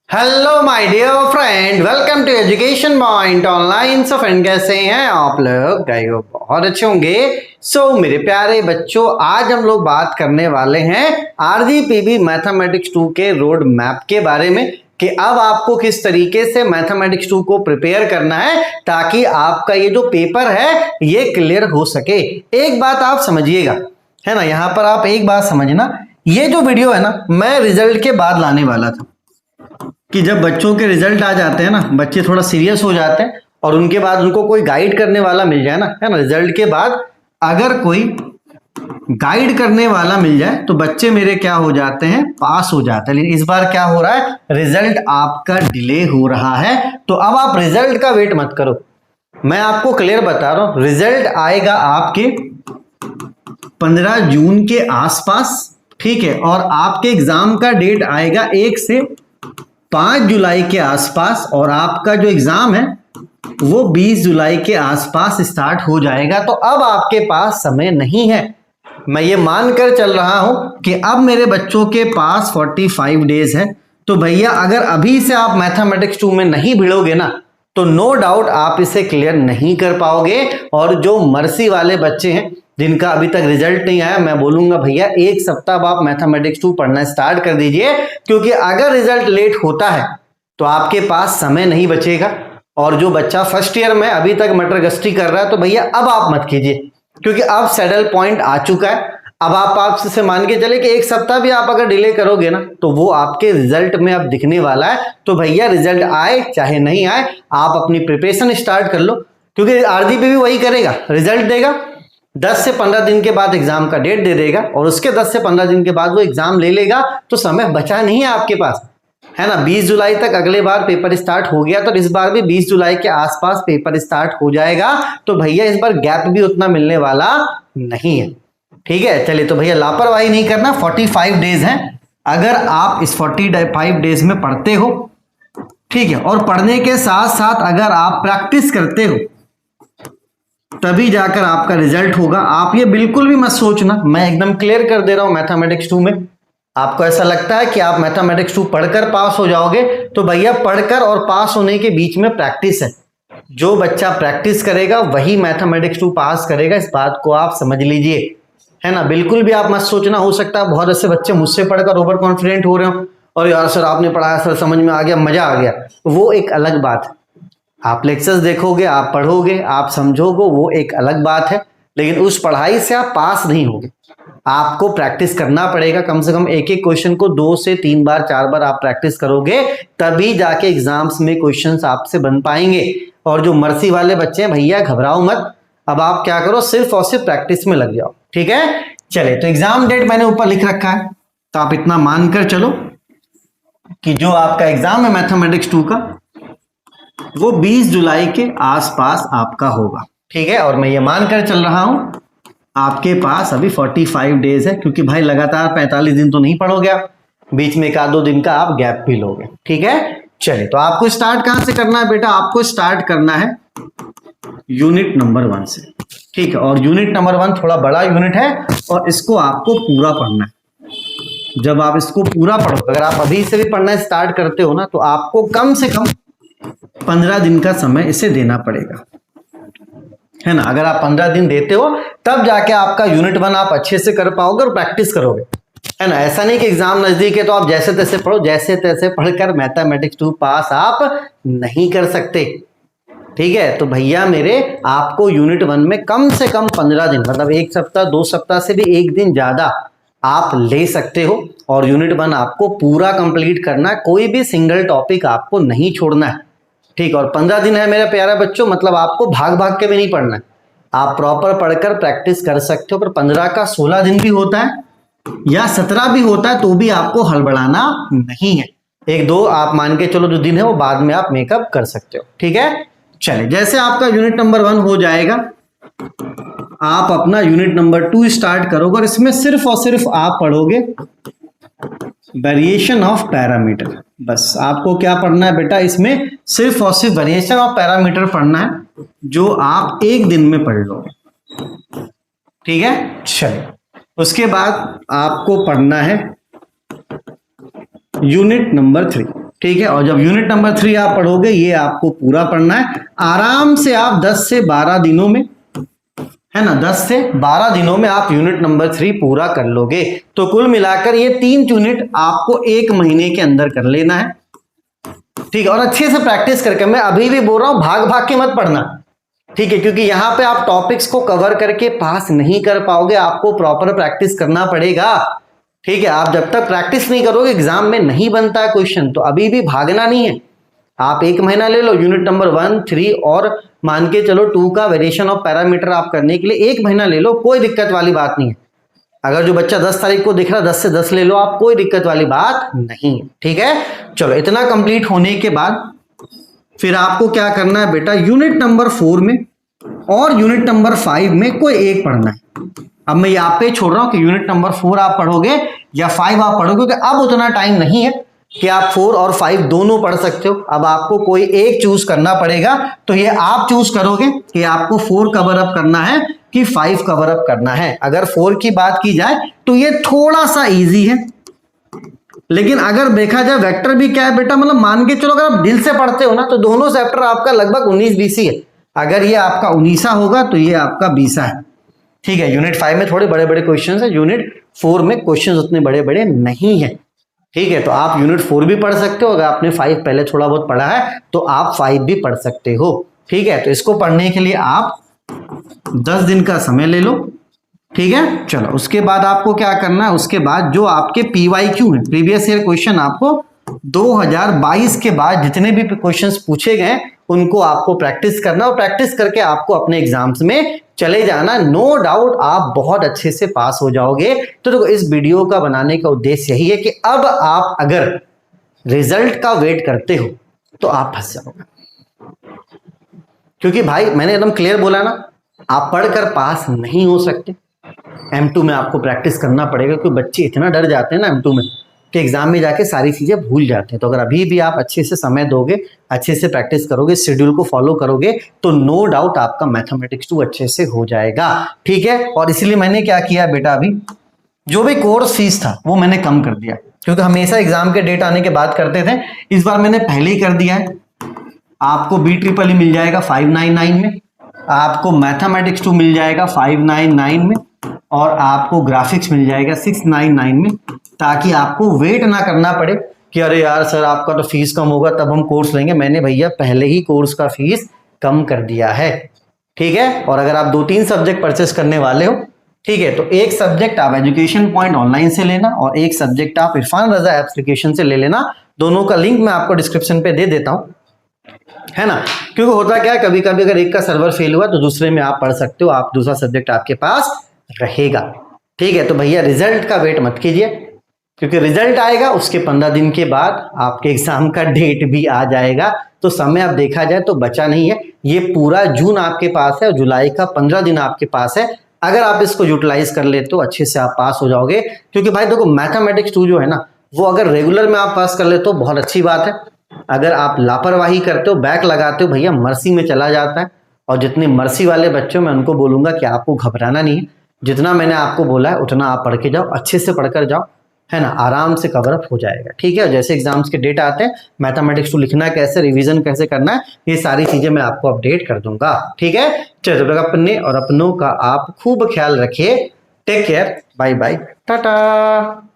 Hello my dear friend, welcome to education point online. So friend, कैसे हैं आप लोग? गाइस बहुत अच्छे होंगे। मेरे प्यारे बच्चों, आज हम लोग बात करने वाले हैं आरजीपीवी मैथमेटिक्स 2 के रोड मैप के बारे में कि अब आपको किस तरीके से मैथमेटिक्स 2 को प्रिपेयर करना है ताकि आपका ये जो पेपर है ये क्लियर हो सके। एक बात आप समझिएगा, है ना, यहाँ पर आप एक बात समझना, ये जो वीडियो है ना, मैं रिजल्ट के बाद लाने वाला था कि जब बच्चों के रिजल्ट आ जाते हैं ना, बच्चे थोड़ा सीरियस हो जाते हैं और उनके बाद उनको कोई गाइड करने वाला मिल जाए ना, है ना, रिजल्ट के बाद अगर कोई गाइड करने वाला मिल जाए तो बच्चे मेरे क्या हो जाते हैं, पास हो जाते हैं। लेकिन इस बार क्या हो रहा है, रिजल्ट आपका डिले हो रहा है। तो अब आप रिजल्ट का वेट मत करो, मैं आपको क्लियर बता रहा हूं, रिजल्ट आएगा आपके 15 जून के आसपास, ठीक है, और आपके एग्जाम का डेट आएगा 1 से 5 जुलाई के आसपास, और आपका जो एग्जाम है वो 20 जुलाई के आसपास स्टार्ट हो जाएगा। तो अब आपके पास समय नहीं है। मैं ये मानकर चल रहा हूं कि अब मेरे बच्चों के पास 45 डेज है। तो भैया अगर अभी से आप मैथमेटिक्स 2 में नहीं भिड़ोगे ना तो नो डाउट आप इसे क्लियर नहीं कर पाओगे। और जो मर्सी वाले बच्चे हैं जिनका अभी तक रिजल्ट नहीं आया, मैं बोलूंगा भैया एक सप्ताह आप मैथमेटिक्स 2 पढ़ना स्टार्ट कर दीजिए, क्योंकि अगर रिजल्ट लेट होता है तो आपके पास समय नहीं बचेगा। और जो बच्चा फर्स्ट ईयर में अभी तक मटर गश्ती कर रहा है तो भैया अब आप मत कीजिए, क्योंकि अब सैडल पॉइंट आ चुका है। अब आप से मान के चले कि एक सप्ताह भी आप अगर डिले करोगे ना तो वो आपके रिजल्ट में अब दिखने वाला है। तो भैया रिजल्ट आए चाहे नहीं आए, आप अपनी प्रिपरेशन स्टार्ट कर लो, क्योंकि आरजीपी भी वही करेगा, रिजल्ट देगा 10 से 15 दिन के बाद एग्जाम का डेट दे देगा और उसके 10 से 15 दिन के बाद वो एग्जाम ले लेगा। तो समय बचा नहीं है आपके पास, है ना। 20 जुलाई तक अगले बार पेपर स्टार्ट हो गया तो इस बार भी 20 जुलाई के आसपास पेपर स्टार्ट हो जाएगा। तो भैया इस बार गैप भी उतना मिलने वाला नहीं है, ठीक है। चलिए, तो भैया लापरवाही नहीं करना, 45 डेज हैं। अगर आप इस 45 डेज में पढ़ते हो, ठीक है, और पढ़ने के साथ साथ अगर आप प्रैक्टिस करते हो तभी जाकर आपका रिजल्ट होगा। आप ये बिल्कुल भी मत सोचना, मैं एकदम क्लियर कर दे रहा हूं, मैथमेटिक्स 2 में आपको ऐसा लगता है कि आप मैथमेटिक्स 2 पढ़कर पास हो जाओगे, तो भैया पढ़कर और पास होने के बीच में प्रैक्टिस है। जो बच्चा प्रैक्टिस करेगा वही मैथमेटिक्स 2 पास करेगा, इस बात को आप समझ लीजिए, है ना। बिल्कुल भी आप मत सोचना, हो सकता है बहुत ऐसे बच्चे मुझसे पढ़कर ओवर कॉन्फिडेंट हो रहे हो और यार सर आपने पढ़ाया, सर समझ में आ गया, मजा आ गया, वो एक अलग बात है। आप लेक्चर्स देखोगे, आप पढ़ोगे, आप समझोगे, वो एक अलग बात है। लेकिन उस पढ़ाई से आप पास नहीं होगे, आपको प्रैक्टिस करना पड़ेगा। कम से कम एक एक क्वेश्चन को 2 से 3 बार 4 बार आप प्रैक्टिस करोगे तभी जाके एग्जाम्स में क्वेश्चंस आपसे बन पाएंगे। और जो मर्सी वाले बच्चे हैं भैया घबराओ मत, अब आप क्या करो, सिर्फ और सिर्फ प्रैक्टिस में लग जाओ, ठीक है। चले, तो एग्जाम डेट मैंने ऊपर लिख रखा है, तो आप इतना मानकर चलो कि जो आपका एग्जाम है मैथमेटिक्स 2 का वो 20 जुलाई के आसपास आपका होगा, ठीक है। और मैं ये मानकर चल रहा हूं आपके पास अभी 45 डेज है, क्योंकि भाई लगातार 45 दिन तो नहीं पढ़ोगे आप, बीच में 1-2 दिन का आप गैप भी लोगे, ठीक है। चलिए, तो आपको स्टार्ट कहां से करना है बेटा, आपको स्टार्ट करना है यूनिट नंबर 1 से, ठीक है। और यूनिट नंबर 1 थोड़ा बड़ा यूनिट है और इसको आपको पूरा पढ़ना है। जब आप इसको पूरा पढ़ोगे, अगर आप अभी से भी पढ़ना स्टार्ट करते हो ना, तो आपको कम से कम 15 दिन का समय इसे देना पड़ेगा, है ना। अगर आप 15 दिन देते हो तब जाके आपका यूनिट 1 आप अच्छे से कर पाओगे और प्रैक्टिस करोगे, है ना। ऐसा नहीं कि एग्जाम नजदीक है तो आप जैसे तैसे पढ़ो, जैसे तैसे पढ़कर मैथमेटिक्स 2 पास आप नहीं कर सकते, ठीक है। तो भैया मेरे, आपको यूनिट 1 में कम से कम 15 दिन, मतलब 1 सप्ताह 2 सप्ताह से भी 1 दिन ज्यादा आप ले सकते हो। और यूनिट 1 आपको पूरा कंप्लीट करना है, कोई भी सिंगल टॉपिक आपको नहीं छोड़ना है, ठीक। और 15 दिन है मेरे प्यारे बच्चों, मतलब आपको भाग भाग के भी नहीं पढ़ना है, आप प्रॉपर पढ़कर प्रैक्टिस कर सकते हो। पर 15 का 16 दिन भी होता है या 17 भी होता है तो भी आपको हड़बड़ाना नहीं है। 1-2 आप मान के चलो जो दिन है वो बाद में आप मेकअप कर सकते हो, ठीक है। चलिए, जैसे आपका यूनिट नंबर 1 हो जाएगा आप अपना यूनिट नंबर 2 स्टार्ट करोगे और इसमें सिर्फ और सिर्फ आप पढ़ोगे वेरिएशन ऑफ पैरामीटर। बस आपको क्या पढ़ना है बेटा, इसमें सिर्फ और सिर्फ वेरिएशन ऑफ पैरामीटर पढ़ना है, जो आप 1 दिन में पढ़ लोगे, ठीक है। चलिए, उसके बाद आपको पढ़ना है यूनिट नंबर 3। ठीक है। और जब यूनिट नंबर 3 आप पढ़ोगे, ये आपको पूरा पढ़ना है आराम से। आप 10 से 12 दिनों में, है ना, 10 से 12 दिनों में आप यूनिट नंबर 3 पूरा कर लोगे। तो कुल मिलाकर ये 3 यूनिट आपको 1 महीने के अंदर कर लेना है, ठीक है। और अच्छे से प्रैक्टिस करके, मैं अभी भी बोल रहा हूं भाग भाग के मत पढ़ना, ठीक है, क्योंकि यहां पे आप टॉपिक्स को कवर करके पास नहीं कर पाओगे, आपको प्रॉपर प्रैक्टिस करना पड़ेगा, ठीक है। आप जब तक प्रैक्टिस नहीं करोगे एग्जाम में नहीं बनता है क्वेश्चन। तो अभी भी भागना नहीं है, आप 1 महीना ले लो यूनिट नंबर 1, 3 और मान के चलो 2 का वेरिएशन ऑफ पैरामीटर आप करने के लिए 1 महीना ले लो, कोई दिक्कत वाली बात नहीं है। अगर जो बच्चा 10 तारीख को दिख रहा है 10 से 10 ले लो आप, कोई दिक्कत वाली बात नहीं है, ठीक है। चलो, इतना कंप्लीट होने के बाद फिर आपको क्या करना है बेटा, यूनिट नंबर 4 में और यूनिट नंबर 5 में कोई एक पढ़ना है। अब मैं यहाँ पे छोड़ रहा हूं कि यूनिट नंबर 4 आप पढ़ोगे या 5 आप पढ़ोगे, क्योंकि अब उतना टाइम नहीं है कि आप 4 और 5 दोनों पढ़ सकते हो। अब आपको कोई एक चूज करना पड़ेगा। तो ये आप चूज करोगे कि आपको 4 कवर अप करना है कि 5 कवर अप करना है। अगर 4 की बात की जाए तो ये थोड़ा सा इजी है, लेकिन अगर देखा जाए वेक्टर भी क्या है बेटा, मतलब मान के चलो अगर आप दिल से पढ़ते हो ना तो दोनों चैप्टर आपका लगभग 19-20 ही है। अगर ये आपका 19 होगा तो ये आपका 20 है, ठीक है। यूनिट 5 में थोड़े बड़े बड़े क्वेश्चन है, यूनिट 4 में क्वेश्चन उतने बड़े बड़े नहीं है, ठीक है। तो आप यूनिट 4 भी पढ़ सकते हो, अगर आपने 5 पहले थोड़ा बहुत पढ़ा है तो आप 5 भी पढ़ सकते हो, ठीक है। तो इसको पढ़ने के लिए आप 10 दिन का समय ले लो, ठीक है। चलो, उसके बाद आपको क्या करना है, उसके बाद जो आपके PYQ है, प्रीवियस ईयर क्वेश्चन, आपको 2022 के बाद जितने भी क्वेश्चंस पूछे गए उनको आपको प्रैक्टिस करना, और प्रैक्टिस करके आपको अपने एग्जाम्स में चले जाना। नो डाउट आप बहुत अच्छे से पास हो जाओगे। तो देखो, इस वीडियो का बनाने का उद्देश्य यही है कि अब आप अगर रिजल्ट का वेट करते हो तो आप फंस जाओगे, क्योंकि भाई मैंने एकदम क्लियर बोला ना, आप पढ़कर पास नहीं हो सकते। M2 में आपको प्रैक्टिस करना पड़ेगा, क्योंकि बच्चे इतना डर जाते हैं ना M2 में कि एग्जाम में जाके सारी चीजें भूल जाते हैं। तो अगर अभी भी आप अच्छे से समय दोगे, अच्छे से प्रैक्टिस करोगे, शेड्यूल को फॉलो करोगे, तो नो डाउट आपका मैथमेटिक्स 2 अच्छे से हो जाएगा, ठीक है। और इसीलिए मैंने क्या किया बेटा, अभी जो भी कोर्स फीस था वो मैंने कम कर दिया, क्योंकि हमेशा एग्जाम के डेट आने के बाद करते थे, इस बार मैंने पहले ही कर दिया है। आपको BEEE मिल जाएगा 599 में, आपको मैथमेटिक्स 2 मिल जाएगा 599 में, और आपको ग्राफिक्स मिल जाएगा 699 में, ताकि आपको वेट ना करना पड़े कि अरे यार सर आपका तो फीस कम होगा तब हम कोर्स लेंगे। मैंने भैया पहले ही कोर्स का फीस कम कर दिया है, ठीक है। और अगर आप 2-3 सब्जेक्ट परचेस करने वाले हो, ठीक है, तो एक सब्जेक्ट आप एजुकेशन पॉइंट ऑनलाइन से लेना और एक सब्जेक्ट आप इरफान रजा एप्लीकेशन से ले लेना। दोनों का लिंक मैं आपको डिस्क्रिप्शन पे दे देता हूं, है ना। क्योंकि होता क्या है, कभी कभी अगर एक का सर्वर फेल हुआ तो दूसरे में आप पढ़ सकते हो, आप दूसरा सब्जेक्ट आपके पास रहेगा, ठीक है। तो भैया रिजल्ट का वेट मत कीजिए, क्योंकि रिजल्ट आएगा उसके 15 दिन के बाद आपके एग्जाम का डेट भी आ जाएगा। तो समय अब देखा जाए तो बचा नहीं है, ये पूरा जून आपके पास है और जुलाई का 15 दिन आपके पास है। अगर आप इसको यूटिलाइज कर ले तो अच्छे से आप पास हो जाओगे। क्योंकि भाई देखो, मैथमेटिक्स 2 जो है ना, वो अगर रेगुलर में आप पास कर ले तो बहुत अच्छी बात है। अगर आप लापरवाही करते हो, बैक लगाते हो, भैया मर्सी में चला जाता है। और जितने मर्सी वाले बच्चों में उनको बोलूंगा कि आपको घबराना नहीं है, जितना मैंने आपको बोला है उतना आप पढ़ के जाओ, अच्छे से पढ़कर जाओ, है ना, आराम से कवर अप हो जाएगा, ठीक है। जैसे एग्जाम्स के डेट आते हैं, मैथमेटिक्स 2 लिखना कैसे, रिवीजन कैसे करना है, ये सारी चीजें मैं आपको अपडेट कर दूंगा, ठीक है। चलो, अपने और अपनों का आप खूब ख्याल रखिए। Take care, bye bye, Tata.